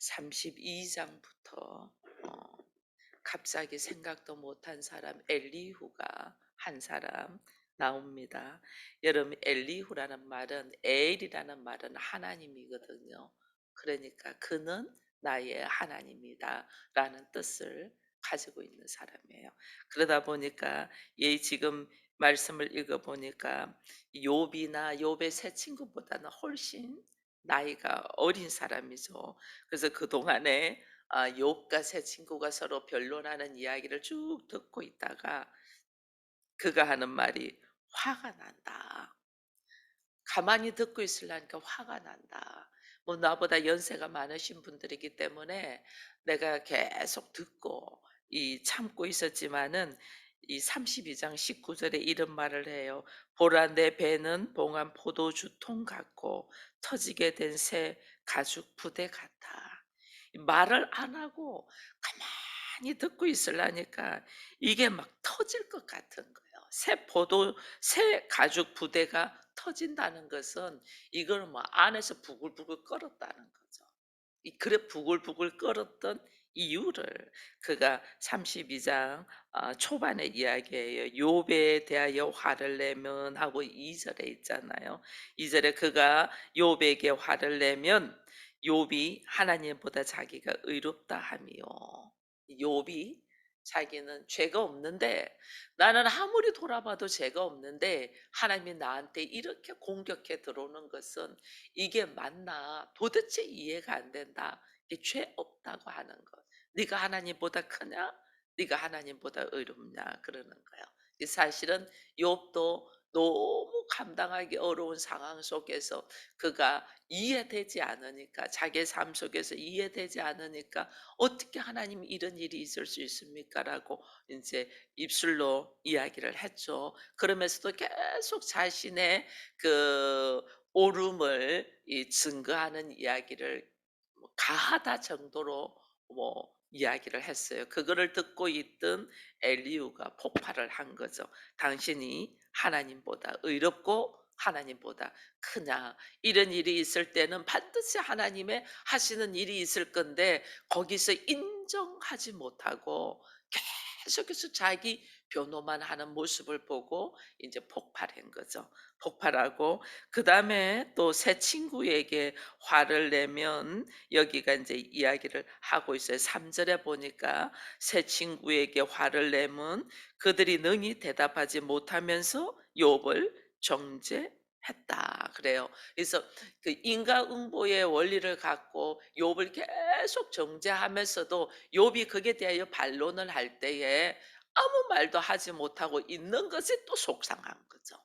32장부터 갑자기 생각도 못한 사람 엘리후가 한 사람 나옵니다. 여러분 엘리후라는 말은 엘이라는 말은 하나님이거든요. 그러니까 그는 나의 하나님이다라는 뜻을 가지고 있는 사람이에요. 그러다 보니까 이 지금 말씀을 읽어 보니까 욥이나 욥의 세 친구보다는 훨씬 나이가 어린 사람이죠. 그래서 그동안에 욥과 세 친구가 서로 변론하는 이야기를 쭉 듣고 있다가 그가 하는 말이 "화가 난다." 가만히 듣고 있으려니까 화가 난다. 뭐 나보다 연세가 많으신 분들이기 때문에 내가 계속 듣고 이 참고 있었지만은 이 32장 19절에 이런 말을 해요. "보라 내 배는 봉한 포도주 통 같고 터지게 된 새 가죽 부대 같아." 이 말을 안 하고 가만히 듣고 있으려니까 이게 막 터질 것 같은 거예요. 새 가죽 부대가 터진다는 것은 이걸 뭐 안에서 부글부글 끓었다는 거죠. 이 그래 부글부글 끓었던 이유를 그가 32장 초반의 이야기예요. "욥에 대하여 화를 내면." 하고 2 절에 있잖아요. 2 절에 그가 욥에게 화를 내면 욥이 하나님보다 자기가 의롭다 함이요. 욥이 자기는 죄가 없는데, 나는 아무리 돌아봐도 죄가 없는데 하나님이 나한테 이렇게 공격해 들어오는 것은 이게 맞나 도대체 이해가 안 된다. 이게 죄 없다고 하는 것. 네가 하나님보다 크냐? 네가 하나님보다 의롭냐? 그러는 거예요. 이 사실은 욥도 너무 감당하기 어려운 상황 속에서 그가 이해되지 않으니까, 자기의 삶 속에서 이해되지 않으니까 어떻게 하나님 이런 일이 있을 수 있습니까라고 이제 입술로 이야기를 했죠. 그러면서도 계속 자신의 그 옳음을 이 증거하는 이야기를 뭐 가하다 정도로 뭐 이야기를 했어요. 그거를 듣고 있던 엘리후가 폭발을 한 거죠. "당신이 하나님보다 의롭고 하나님보다 크냐? 이런 일이 있을 때는 반드시 하나님의 하시는 일이 있을 건데 거기서 인정하지 못하고 계속해서 자기 변호만 하는 모습을 보고 이제 폭발한 거죠. 폭발하고 그다음에 또 새 친구에게 화를 내면 여기가 이제 이야기를 하고 있어요. 3 절에 보니까 새 친구에게 화를 내면 그들이 능히 대답하지 못하면서 욥을 정죄했다 그래요. 그래서 그 인과응보의 원리를 갖고 욥을 계속 정죄하면서도 욥이 거기에 대하여 반론을 할 때에 아무 말도 하지 못하고 있는 것이 또 속상한 거죠.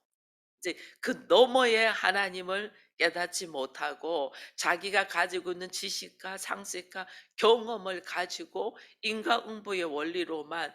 이제 그 너머의 하나님을 깨닫지 못하고 자기가 가지고 있는 지식과 상식과 경험을 가지고 인과응보의 원리로만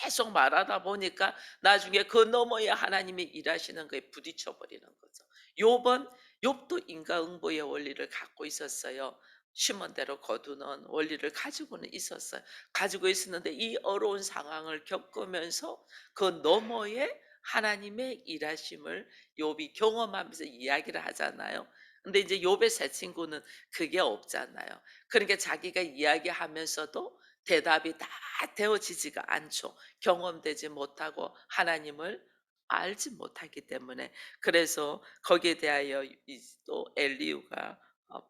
계속 말하다 보니까 나중에 그 너머의 하나님이 일하시는 거에 부딪혀 버리는 거죠. 욥은 욥도 인과응보의 원리를 갖고 있었어요. 심은 대로 거두는 원리를 가지고는 있었어요. 가지고 있었는데 이 어려운 상황을 겪으면서 그 너머의 하나님의 일하심을 욥이 경험하면서 이야기를 하잖아요. 근데 이제 욥의 새 친구는 그게 없잖아요. 그러니까 자기가 이야기하면서도 대답이 다 되어지지가 않죠. 경험되지 못하고 하나님을 알지 못하기 때문에. 그래서 거기에 대하여 또 엘리후가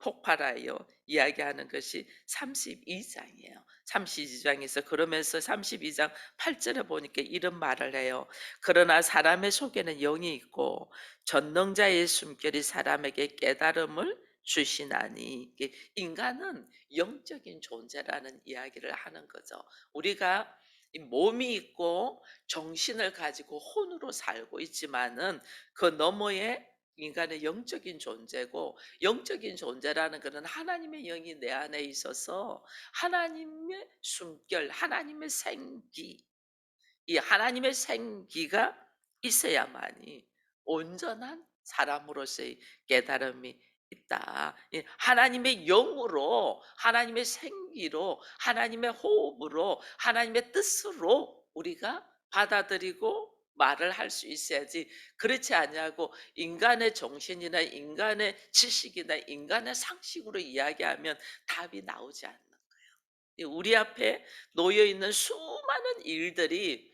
폭발하여 이야기하는 것이 32장이에요. 32장에서 그러면서 32장 8절에 보니까 이런 말을 해요. "그러나 사람의 속에는 영이 있고 전능자의 숨결이 사람에게 깨달음을 주시나니." 이게 인간은 영적인 존재라는 이야기를 하는 거죠. 우리가 이 몸이 있고 정신을 가지고 혼으로 살고 있지만은 그 너머에 인간의 영적인 존재고, 영적인 존재라는 것은 하나님의 영이 내 안에 있어서 하나님의 숨결, 하나님의 생기, 이 하나님의 생기가 있어야만이 온전한 사람으로서의 깨달음이 있다. 예, 하나님의 영으로, 하나님의 생기로, 하나님의 호흡으로, 하나님의 뜻으로 우리가 받아들이고 말을 할 수 있어야지 그렇지 아니하고 인간의 정신이나 인간의 지식이나 인간의 상식으로 이야기하면 답이 나오지 않는 우리 앞에 놓여 있는 수많은 일들이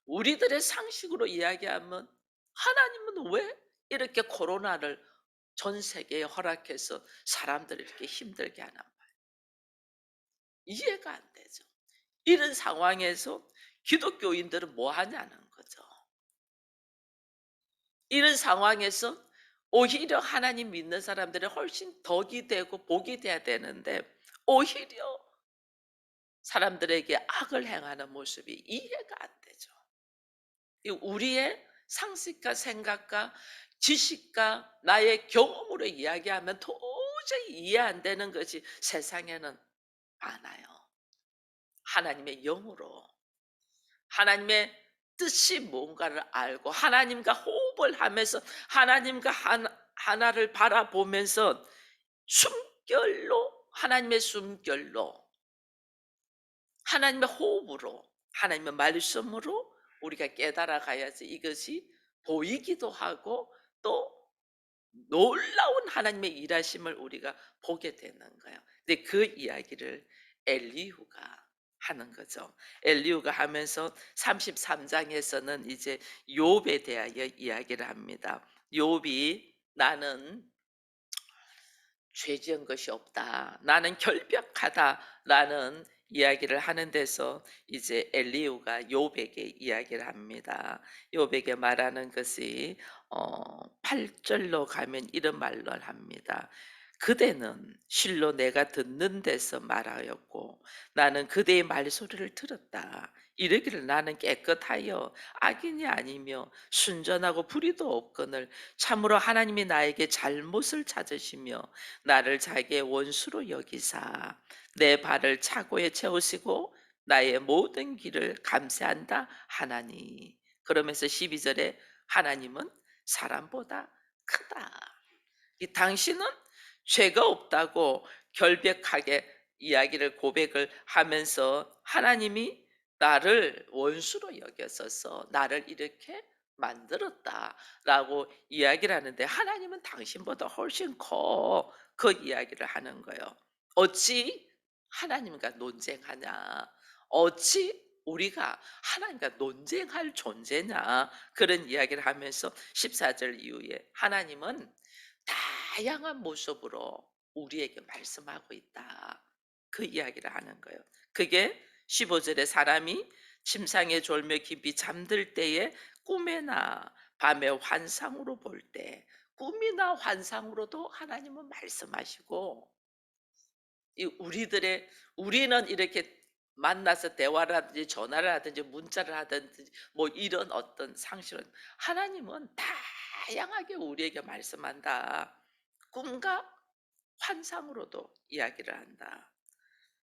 우리들의 상식으로 이야기하면 '하나님은 왜 이렇게 코로나를 전 세계에 허락해서 사람들을 이렇게 힘들게 하나.' 이해가 안 되죠. 이런 상황에서 기독교인들은 뭐 하냐는 거죠. 이런 상황에서 오히려 하나님 믿는 사람들이 훨씬 덕이 되고 복이 돼야 되는데 오히려 사람들에게 악을 행하는 모습이 이해가 안 되죠. 이 우리의 상식과 생각과 지식과 나의 경험으로 이야기하면 도저히 이해 안 되는 것이 세상에는 많아요. 하나님의 영으로 하나님의 뜻이 뭔가를 알고 하나님과 호흡을 하면서 하나님과 하나를 바라보면서 숨결로 하나님의 숨결로 하나님의 호흡으로 하나님의 말씀으로 우리가 깨달아 가야지 이것이 보이기도 하고 또 놀라운 하나님의 일하심을 우리가 보게 되는 거예요. 근데 그 이야기를 엘리후가 하는 거죠. 엘리후가 하면서 33 장에서는 이제 욥에 대하여 이야기를 합니다. 욥이 "나는 죄 지은 것이 없다. 나는 결벽하다."라는 이야기를 하는 데서 이제 엘리후가 욥에게 이야기를 합니다. 욥에게 말하는 것이 8 절로 가면 이런 말을 합니다. "그대는 실로 내가 듣는 데서 말하였고 나는 그대의 말소리를 들었다. 이르기를 나는 깨끗하여 악인이 아니며 순전하고 불의도 없거늘 참으로 하나님이 나에게 잘못을 찾으시며 나를 자기의 원수로 여기사 내 발을 차고에 채우시고 나의 모든 길을 감세한다 하나니." 그러면서 12절에 "하나님은 사람보다 크다." 이 당신은 죄가 없다고 결백하게 이야기를 고백을 하면서 하나님이 나를 원수로 여겼어서 나를 이렇게 만들었다라고 이야기를 하는데 하나님은 당신보다 훨씬 커. 그 이야기를 하는 거예요. 어찌 하나님과 논쟁하냐? 어찌 우리가 하나님과 논쟁할 존재냐? 그런 이야기를 하면서 14절 이후에 하나님은 다양한 모습으로 우리에게 말씀하고 있다. 그 이야기를 하는 거예요. 그게 15절에 사람이 침상에 졸며 깊이 잠들 때에 꿈에나 밤에 환상으로 볼 때 꿈이나 환상으로도 하나님은 말씀하시고 이 우리는 이렇게 만나서 대화를 하든지 전화를 하든지 문자를 하든지 뭐 이런 어떤 상식은 하나님은 다양하게 우리에게 말씀한다. 꿈과 환상으로도 이야기를 한다.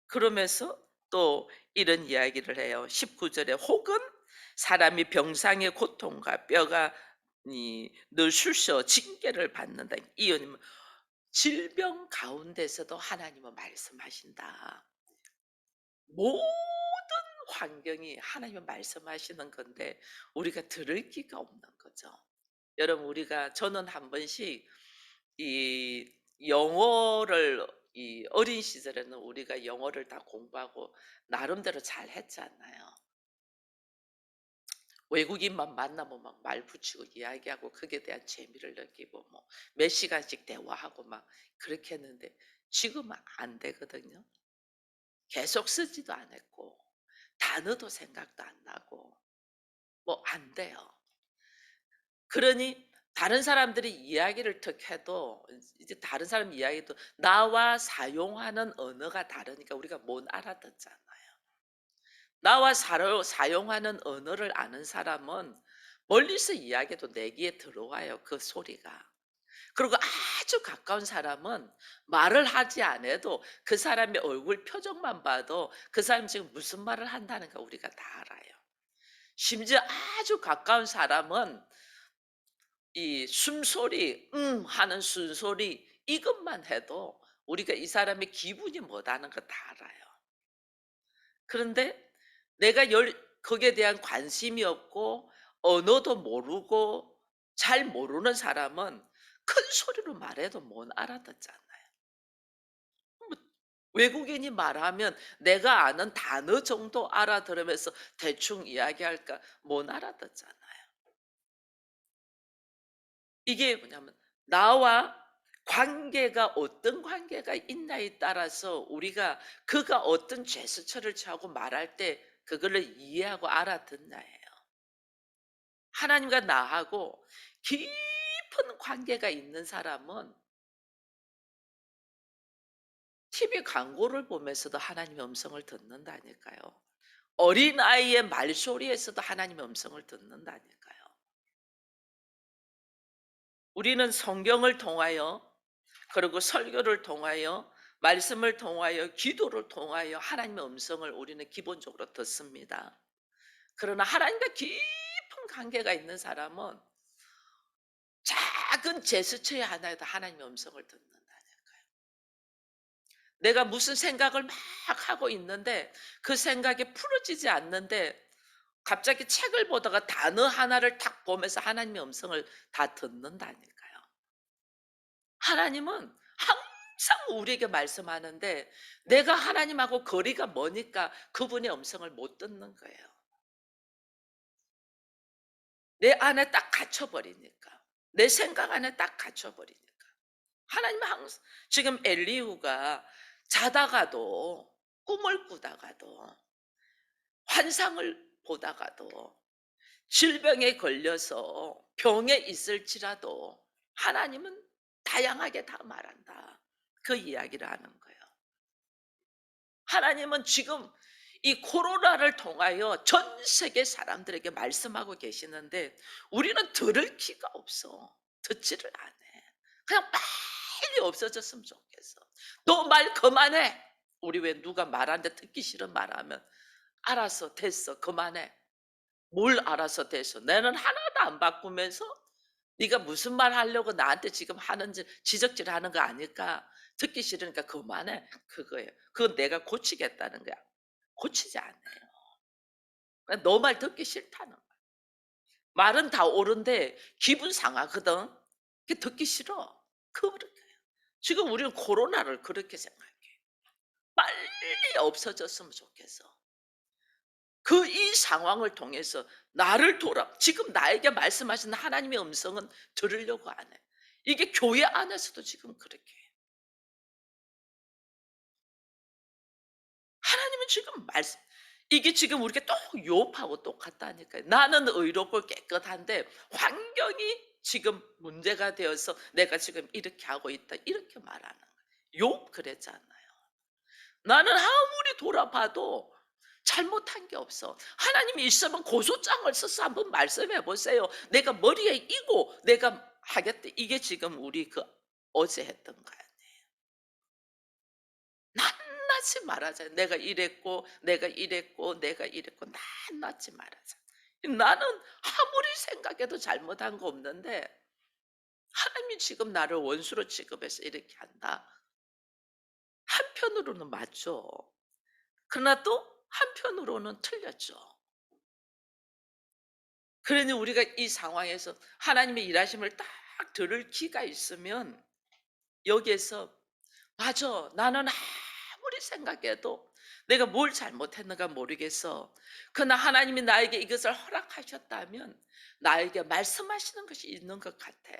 그러면서 또 이런 이야기를 해요. 19절에 혹은 사람이 병상의 고통과 뼈가 늘 쑤셔 징계를 받는다. 이언니면 질병 가운데서도 하나님은 말씀하신다. 모든 환경이 하나님은 말씀하시는 건데 우리가 들을 기가 없는 거죠. 여러분 저는 한 번씩 이 영어를 이 어린 시절에는 우리가 영어를 다 공부하고 나름대로 잘 했잖아요. 외국인만 만나면 막 말 붙이고 이야기하고 거기에 대한 재미를 느끼고 뭐 몇 시간씩 대화하고 막 그렇게 했는데 지금은 안 되거든요. 계속 쓰지도 않았고 단어도 생각도 안 나고 뭐 안 돼요. 그러니 다른 사람들이 이야기를 턱 해도 이제 다른 사람 이야기도 나와 사용하는 언어가 다르니까 우리가 못 알아듣잖아요. 나와 사용하는 언어를 아는 사람은 멀리서 이야기해도 내 귀에 들어와요, 그 소리가. 그리고 아주 가까운 사람은 말을 하지 않아도 그 사람의 얼굴 표정만 봐도 그 사람이 지금 무슨 말을 한다는 거 우리가 다 알아요. 심지어 아주 가까운 사람은 이 숨소리 하는 숨소리 이것만 해도 우리가 이 사람의 기분이 뭐다는 거 다 알아요. 그런데 내가 거기에 대한 관심이 없고 언어도 모르고 잘 모르는 사람은 큰 소리로 말해도 못 알아듣잖아요. 뭐 외국인이 말하면 내가 아는 단어 정도 알아들으면서 대충 이야기할까 못 알아듣잖아요. 이게 뭐냐면 나와 관계가 어떤 관계가 있냐에 따라서 우리가 그가 어떤 제스처를 취하고 말할 때 그거를 이해하고 알아듣나예요. 하나님과 나하고 깊은 관계가 있는 사람은 TV 광고를 보면서도 하나님의 음성을 듣는다니까요. 어린아이의 말소리에서도 하나님의 음성을 듣는다니까요. 우리는 성경을 통하여 그리고 설교를 통하여 말씀을 통하여 기도를 통하여 하나님의 음성을 우리는 기본적으로 듣습니다. 그러나 하나님과 깊은 관계가 있는 사람은 작은 제스처의 하나에도 하나님의 음성을 듣는다니까요. 내가 무슨 생각을 막 하고 있는데 그 생각이 풀어지지 않는데 갑자기 책을 보다가 단어 하나를 탁 보면서 하나님의 음성을 다 듣는다니까요. 하나님은 항상 우리에게 말씀하는데 내가 하나님하고 거리가 머니까 그분의 음성을 못 듣는 거예요. 내 안에 딱 갇혀 버리니까. 내 생각 안에 딱 갇혀 버리니까. 하나님은 항상 지금 엘리후가 자다가도 꿈을 꾸다가도 환상을 보다가도 질병에 걸려서 병에 있을지라도 하나님은 다양하게 다 말한다. 그 이야기를 하는 거예요. 하나님은 지금 이 코로나를 통하여 전 세계 사람들에게 말씀하고 계시는데 우리는 들을 기가 없어. 듣지를 않아. 그냥 빨리 없어졌으면 좋겠어. 너 말 그만해. 우리 왜 누가 말하는데 듣기 싫은 말하면 알았어 됐어 그만해. 뭘 알아서 됐어. 나는 하나도 안 바꾸면서 네가 무슨 말 하려고 나한테 지금 하는지 지적질하는 거 아닐까? 듣기 싫으니까 그만해. 그거예요. 그건 내가 고치겠다는 거야. 고치지 않아요. 너 말 듣기 싫다는 거야. 말은 다 옳은데 기분 상하거든. 그게 듣기 싫어. 그렇게 해요. 지금 우리는 코로나를 그렇게 생각해. 빨리 없어졌으면 좋겠어. 그 이 상황을 통해서 나를 지금 나에게 말씀하시는 하나님의 음성은 들으려고 안 해. 이게 교회 안에서도 지금 그렇게 해요. 하나님은 지금 이게 지금 우리가 또 욥하고 똑같다니까요. 나는 의롭고 깨끗한데 환경이 지금 문제가 되어서 내가 지금 이렇게 하고 있다. 이렇게 말하는 거예요. 욥 그랬잖아요. 나는 아무리 돌아봐도 잘못한 게 없어. 하나님이 있으면 고소장을 써서 한번 말씀해 보세요. 내가 머리에 이고 내가 하겠다. 이게 지금 우리 그 어제 했던 거 아니에요. 낱낱이 말하자. 내가 이랬고 내가 이랬고 내가 이랬고 낱낱이 말하자. 나는 아무리 생각해도 잘못한 거 없는데 하나님이 지금 나를 원수로 취급해서 이렇게 한다. 한편으로는 맞죠. 그러나 또 한편으로는 틀렸죠. 그러니 우리가 이 상황에서 하나님의 일하심을 딱 들을 기가 있으면 여기에서 '맞아. 나는 아무리 생각해도 내가 뭘 잘못했는가 모르겠어. 그러나 하나님이 나에게 이것을 허락하셨다면 나에게 말씀하시는 것이 있는 것 같아.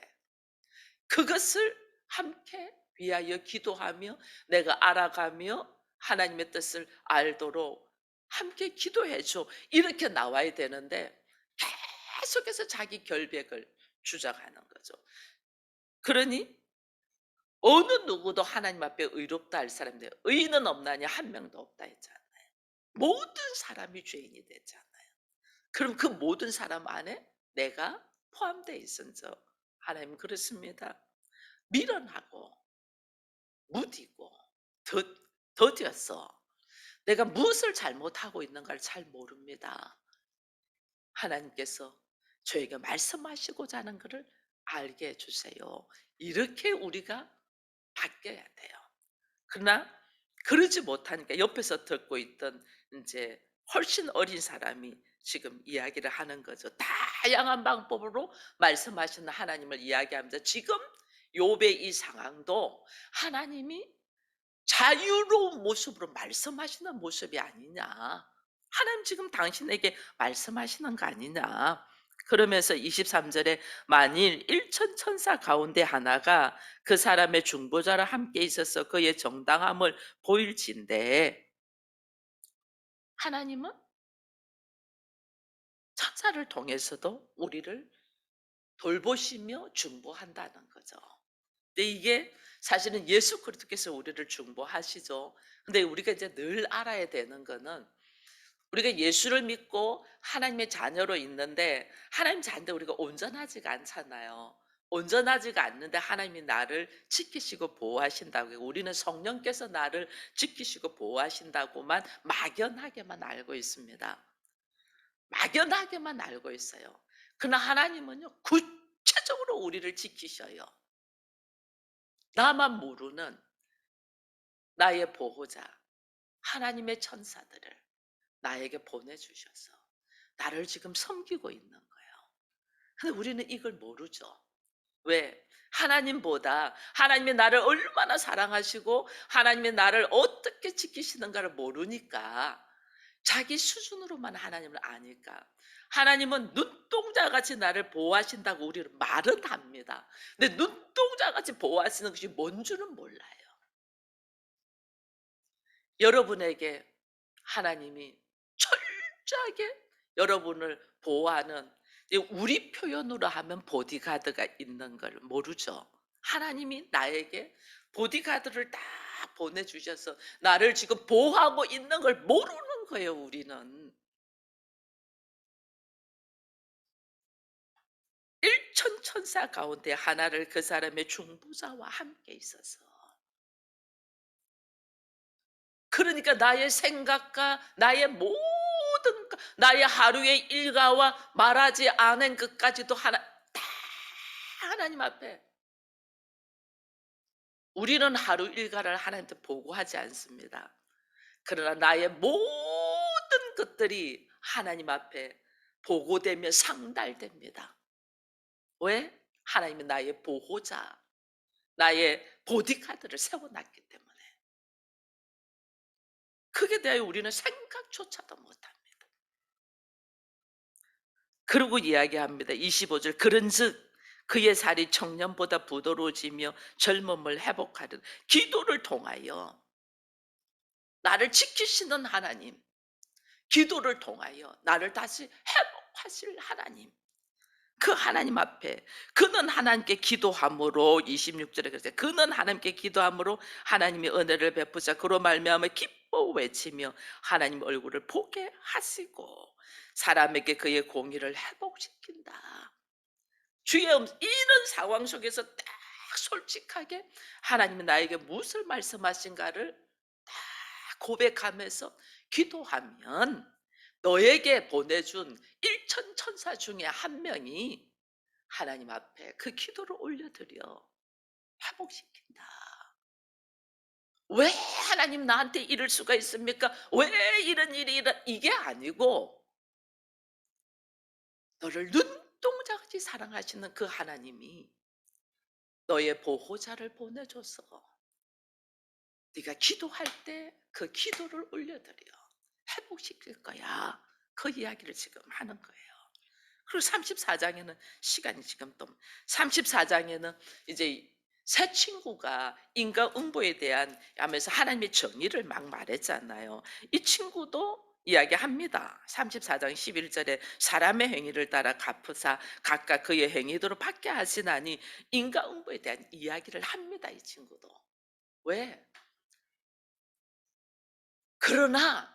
그것을 함께 위하여 기도하며 내가 알아가며 하나님의 뜻을 알도록 함께 기도해 줘.' 이렇게 나와야 되는데 계속해서 자기 결백을 주장하는 거죠. 그러니 어느 누구도 하나님 앞에 의롭다 할 사람인데 의인은 없나니 한 명도 없다 했잖아요. 모든 사람이 죄인이 됐잖아요. 그럼 그 모든 사람 안에 내가 포함되어 있은저 하나님은 그렇습니다. 미련하고 무디고 더 더디었어. 내가 무엇을 잘못하고 있는가를 잘 모릅니다. 하나님께서 저에게 말씀하시고자 하는 것을 알게 해 주세요. 이렇게 우리가 바뀌어야 돼요. 그러나 그러지 못하니까 옆에서 듣고 있던 이제 훨씬 어린 사람이 지금 이야기를 하는 거죠. 다양한 방법으로 말씀하시는 하나님을 이야기하면서 지금 욥의 이 상황도 하나님이 자유로운 모습으로 말씀하시는 모습이 아니냐. 하나님 지금 당신에게 말씀하시는 거 아니냐. 그러면서 23절에 만일 일천 천사 가운데 하나가 그 사람의 중보자와 함께 있어서 그의 정당함을 보일진대 하나님은 천사를 통해서도 우리를 돌보시며 중보한다는 거죠. 근데 이게 사실은 예수 그리스도께서 우리를 중보하시죠. 근데 우리가 이제 늘 알아야 되는 거는 우리가 예수를 믿고 하나님의 자녀로 있는데 하나님 자녀인데 우리가 온전하지가 않잖아요. 온전하지가 않는데 하나님이 나를 지키시고 보호하신다고 우리는 성령께서 나를 지키시고 보호하신다고만 막연하게만 알고 있습니다. 막연하게만 알고 있어요. 그러나 하나님은요 구체적으로 우리를 지키셔요. 나만 모르는 나의 보호자 하나님의 천사들을 나에게 보내주셔서 나를 지금 섬기고 있는 거예요. 근데 우리는 이걸 모르죠. 왜? 하나님보다 하나님이 나를 얼마나 사랑하시고 하나님이 나를 어떻게 지키시는가를 모르니까 자기 수준으로만 하나님을 아니까 하나님은 눈동자같이 나를 보호하신다고 우리는 말은 합니다. 근데 눈동자같이 보호하시는 것이 뭔 줄은 몰라요. 여러분에게 하나님이 철저하게 여러분을 보호하는 우리 표현으로 하면 보디가드가 있는 걸 모르죠. 하나님이 나에게 보디가드를 다 보내주셔서 나를 지금 보호하고 있는 걸 모르는 거예요, 우리는. 일천 천사 가운데 하나를 그 사람의 중보자와 함께 있어서 그러니까 나의 생각과 나의 모든 나의 하루의 일과와 말하지 않은 것까지도 다 하나님 앞에 우리는 하루 일과를 하나님한테 보고하지 않습니다. 그러나 나의 모든 것들이 하나님 앞에 보고되며 상달됩니다. 왜? 하나님은 나의 보호자, 나의 보디가드를 세워놨기 때문에. 그게 대하여 우리는 생각조차도 못합니다. 그러고 이야기합니다. 25절 그런즉 그의 살이 청년보다 부드러워지며 젊음을 회복하는 기도를 통하여 나를 지키시는 하나님, 기도를 통하여 나를 다시 회복하실 하나님, 그 하나님 앞에 그는 하나님께 기도함으로 26절에 그랬어요. 그는 하나님께 기도함으로 하나님의 은혜를 베푸사 그로 말미암아 기뻐 외치며 하나님 얼굴을 보게 하시고 사람에게 그의 공의를 회복시킨다. 주의 이런 상황 속에서 딱 솔직하게 하나님이 나에게 무엇을 말씀하신가를 딱 고백하면서 기도하면 너에게 보내준 일천 천사 중에 한 명이 하나님 앞에 그 기도를 올려드려 회복시킨다. 왜 하나님 나한테 이럴 수가 있습니까? 왜 이런 일이 이게 아니고 너를 눈동자같이 사랑하시는 그 하나님이 너의 보호자를 보내줘서 네가 기도할 때 그 기도를 올려드려 회복시킬 거야. 그 이야기를 지금 하는 거예요. 그리고 34장에는 시간이 지금 또 34장에는 이제 새 친구가 인과응보에 대한 하면서 하나님의 정의를 막 말했잖아요. 이 친구도 이야기합니다. 34장 11절에 사람의 행위를 따라 갚으사 각각 그의 행위대로 받게 하시나니 인과응보에 대한 이야기를 합니다. 이 친구도. 왜? 그러나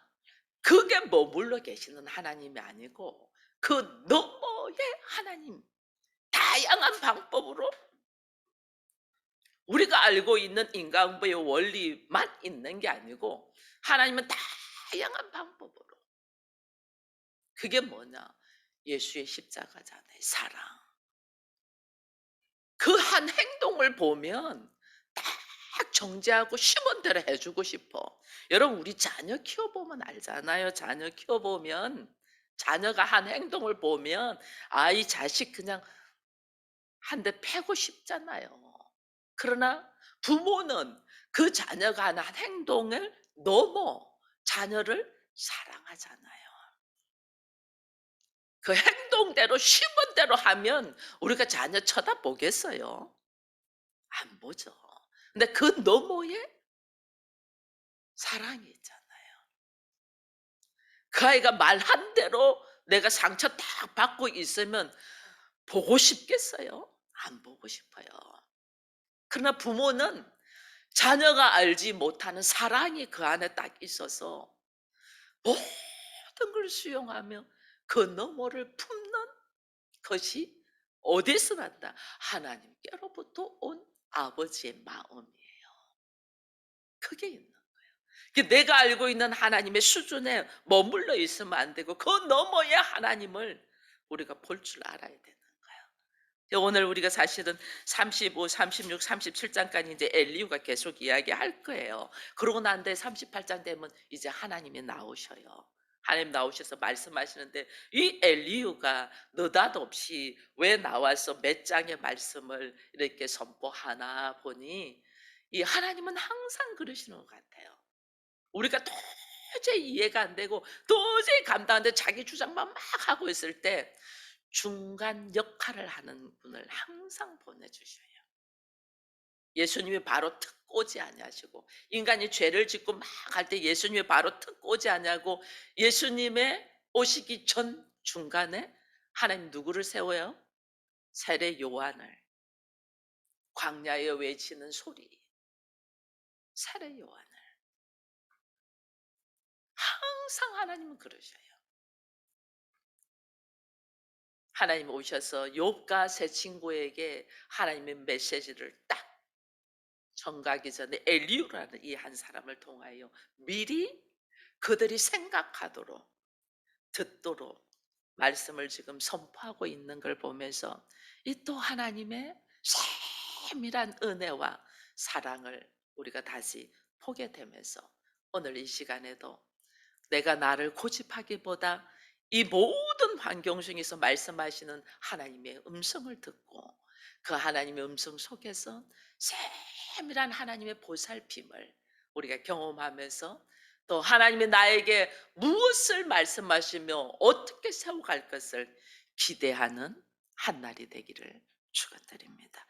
그게 머물러 계시는 하나님이 아니고 그 너머의 하나님 다양한 방법으로 우리가 알고 있는 인간부의 원리만 있는 게 아니고 하나님은 다양한 방법으로 그게 뭐냐? 예수의 십자가잖아요. 사랑. 그 한 행동을 보면 딱 정죄하고 심은 대로 해주고 싶어. 여러분 우리 자녀 키워보면 알잖아요. 자녀 키워보면 자녀가 한 행동을 보면 아, 이 자식 그냥 한 대 패고 싶잖아요. 그러나 부모는 그 자녀가 하는 행동을 넘어 자녀를 사랑하잖아요. 그 행동대로 시은 대로 하면 우리가 자녀 쳐다보겠어요? 안 보죠. 근데 그 너머에 사랑이 있잖아요. 그 아이가 말한 대로 내가 상처 딱 받고 있으면 보고 싶겠어요? 안 보고 싶어요. 그러나 부모는 자녀가 알지 못하는 사랑이 그 안에 딱 있어서 모든 걸 수용하며 그 너머를 품는 것이 어디서 난다? 하나님께로부터 온 아버지의 마음이에요. 그게 있는 거예요. 내가 알고 있는 하나님의 수준에 머물러 있으면 안 되고 그 너머의 하나님을 우리가 볼 줄 알아야 되는 거예요. 오늘 우리가 사실은 35, 36, 37장까지 이제 엘리후가 계속 이야기할 거예요. 그러고 난 뒤에 38장 되면 이제 하나님이 나오셔요. 하나님 나오셔서 말씀하시는데 이 엘리후가 느닷없이 왜 나와서 몇 장의 말씀을 이렇게 선포하나 보니 이 하나님은 항상 그러시는 것 같아요. 우리가 도저히 이해가 안 되고 도저히 감당 안 돼 자기 주장만 막 하고 있을 때 중간 역할을 하는 분을 항상 보내주셔요. 예수님이 바로 특 오지 아니하시고 인간이 죄를 짓고 막 할 때 예수님이 바로 특 오지 아니하고 예수님의 오시기 전 중간에 하나님 누구를 세워요? 세례 요한을 광야에 외치는 소리 세례 요한을 항상 하나님은 그러셔요. 하나님 오셔서 욥과 세 친구에게 하나님의 메시지를 딱 전가기 전에 엘리후라는 이 한 사람을 통하여 미리 그들이 생각하도록 듣도록 말씀을 지금 선포하고 있는 걸 보면서 이 또 하나님의 세밀한 은혜와 사랑을 우리가 다시 보게 되면서 오늘 이 시간에도 내가 나를 고집하기보다 이 모든 환경 중에서 말씀하시는 하나님의 음성을 듣고 그 하나님의 음성 속에서 세밀한 하나님의 보살핌을 우리가 경험하면서 또 하나님이 나에게 무엇을 말씀하시며 어떻게 세워갈 것을 기대하는 한 날이 되기를 축원드립니다.